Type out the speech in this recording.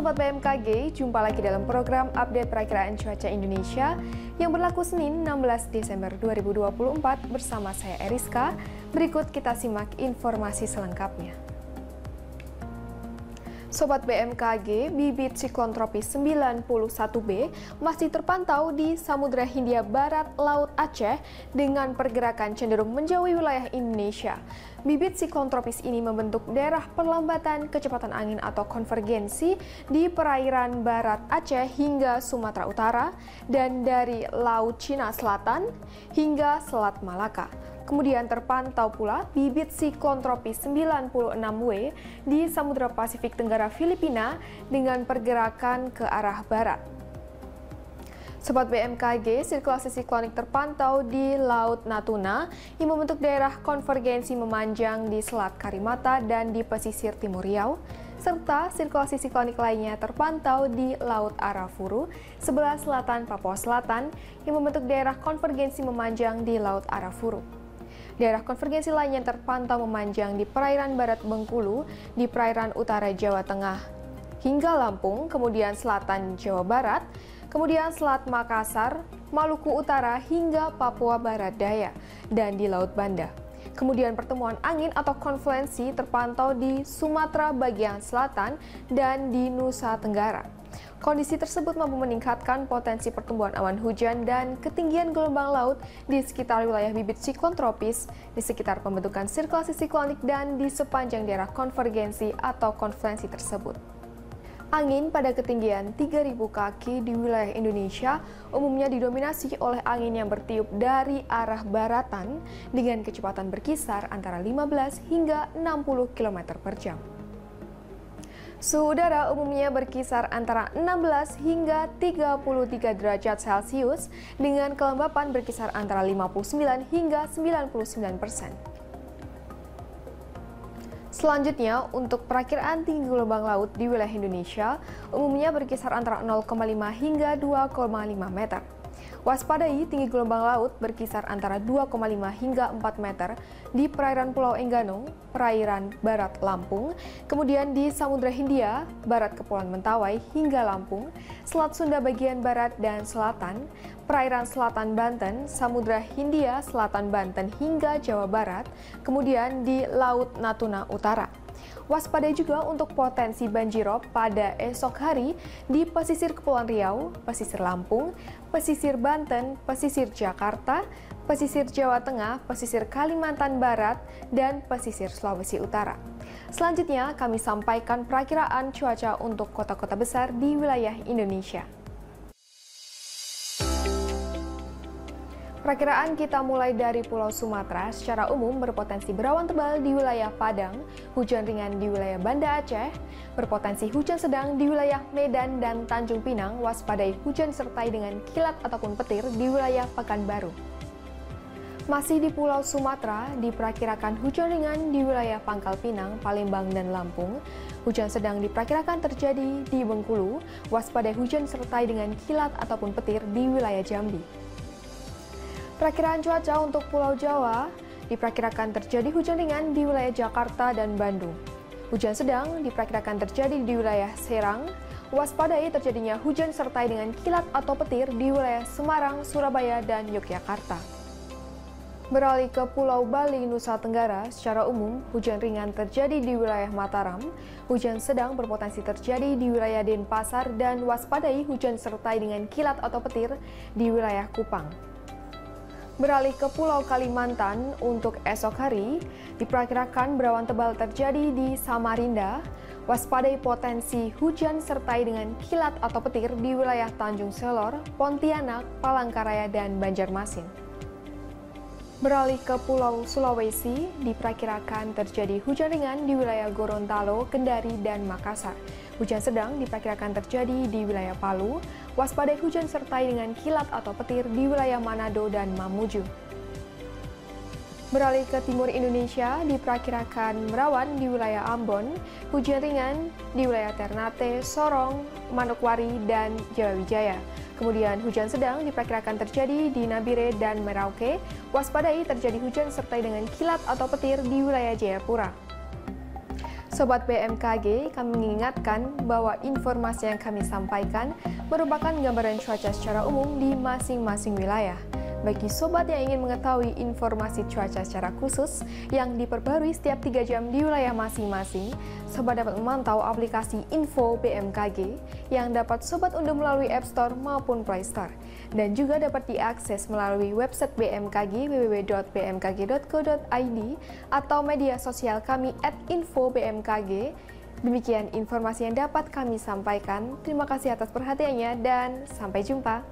Sobat BMKG, jumpa lagi dalam program update perakiraan cuaca Indonesia yang berlaku Senin 16 Desember 2024 bersama saya Eriska. Berikut kita simak informasi selengkapnya. Sobat BMKG, bibit siklon tropis 91B masih terpantau di Samudra Hindia Barat Laut Aceh dengan pergerakan cenderung menjauhi wilayah Indonesia. Bibit siklon tropis ini membentuk daerah perlambatan kecepatan angin atau konvergensi di perairan barat Aceh hingga Sumatera Utara dan dari Laut Cina Selatan hingga Selat Malaka. Kemudian terpantau pula bibit siklon tropis 96W di Samudra Pasifik Tenggara Filipina dengan pergerakan ke arah barat. Sobat BMKG, sirkulasi siklonik terpantau di Laut Natuna yang membentuk daerah konvergensi memanjang di Selat Karimata dan di pesisir timur Riau, serta sirkulasi siklonik lainnya terpantau di Laut Arafuru sebelah selatan Papua Selatan yang membentuk daerah konvergensi memanjang di Laut Arafuru. Daerah konvergensi lainnya terpantau memanjang di perairan barat Bengkulu, di perairan utara Jawa Tengah hingga Lampung, kemudian selatan Jawa Barat, kemudian Selat Makassar, Maluku Utara hingga Papua Barat Daya, dan di Laut Banda. Kemudian pertemuan angin atau konfluensi terpantau di Sumatera bagian selatan dan di Nusa Tenggara. Kondisi tersebut mampu meningkatkan potensi pertumbuhan awan hujan dan ketinggian gelombang laut di sekitar wilayah bibit siklon tropis, di sekitar pembentukan sirkulasi siklonik dan di sepanjang daerah konvergensi atau konfluensi tersebut. Angin pada ketinggian 3.000 kaki di wilayah Indonesia umumnya didominasi oleh angin yang bertiup dari arah baratan dengan kecepatan berkisar antara 15 hingga 60 km per jam. Suhu udara umumnya berkisar antara 16 hingga 33 derajat Celcius dengan kelembapan berkisar antara 59 hingga 99%. Selanjutnya, untuk perakiraan tinggi gelombang laut di wilayah Indonesia umumnya berkisar antara 0,5 hingga 2,5 meter. Waspadai tinggi gelombang laut berkisar antara 2,5 hingga 4 meter di perairan Pulau Enggano, perairan barat Lampung, kemudian di Samudra Hindia, barat Kepulauan Mentawai hingga Lampung, Selat Sunda bagian barat dan selatan, perairan selatan Banten, Samudra Hindia, selatan Banten hingga Jawa Barat, kemudian di Laut Natuna Utara. Waspadai juga untuk potensi banjirop pada esok hari di pesisir Kepulauan Riau, pesisir Lampung, pesisir Banten, pesisir Jakarta, pesisir Jawa Tengah, pesisir Kalimantan Barat, dan pesisir Sulawesi Utara. Selanjutnya, kami sampaikan perakiraan cuaca untuk kota-kota besar di wilayah Indonesia. Perakiraan kita mulai dari Pulau Sumatera secara umum berpotensi berawan tebal di wilayah Padang, hujan ringan di wilayah Banda Aceh, berpotensi hujan sedang di wilayah Medan dan Tanjung Pinang, waspadai hujan disertai dengan kilat ataupun petir di wilayah Pekanbaru. Masih di Pulau Sumatera, diperkirakan hujan ringan di wilayah Pangkal Pinang, Palembang, dan Lampung. Hujan sedang diperkirakan terjadi di Bengkulu, waspadai hujan disertai dengan kilat ataupun petir di wilayah Jambi. Perakiraan cuaca untuk Pulau Jawa diperkirakan terjadi hujan ringan di wilayah Jakarta dan Bandung. Hujan sedang diperkirakan terjadi di wilayah Serang, waspadai terjadinya hujan sertai dengan kilat atau petir di wilayah Semarang, Surabaya, dan Yogyakarta. Beralih ke Pulau Bali, Nusa Tenggara, secara umum hujan ringan terjadi di wilayah Mataram, hujan sedang berpotensi terjadi di wilayah Denpasar, dan waspadai hujan sertai dengan kilat atau petir di wilayah Kupang. Beralih ke Pulau Kalimantan, untuk esok hari, diperkirakan berawan tebal terjadi di Samarinda, waspadai potensi hujan sertai dengan kilat atau petir di wilayah Tanjung Selor, Pontianak, Palangkaraya, dan Banjarmasin. Beralih ke Pulau Sulawesi, diperkirakan terjadi hujan ringan di wilayah Gorontalo, Kendari, dan Makassar. Hujan sedang diperkirakan terjadi di wilayah Palu, waspadai hujan sertai dengan kilat atau petir di wilayah Manado dan Mamuju. Beralih ke timur Indonesia, diperkirakan berawan di wilayah Ambon, hujan ringan di wilayah Ternate, Sorong, Manokwari, dan Jawa Wijaya. Kemudian hujan sedang diperkirakan terjadi di Nabire dan Merauke, waspadai terjadi hujan sertai dengan kilat atau petir di wilayah Jayapura. Sobat BMKG, kami mengingatkan bahwa informasi yang kami sampaikan merupakan gambaran cuaca secara umum di masing-masing wilayah. Bagi sobat yang ingin mengetahui informasi cuaca secara khusus yang diperbarui setiap 3 jam di wilayah masing-masing, sobat dapat memantau aplikasi Info BMKG yang dapat sobat unduh melalui App Store maupun Play Store, dan juga dapat diakses melalui website BMKG www.bmkg.go.id atau media sosial kami @infobmkg. Demikian informasi yang dapat kami sampaikan. Terima kasih atas perhatiannya dan sampai jumpa.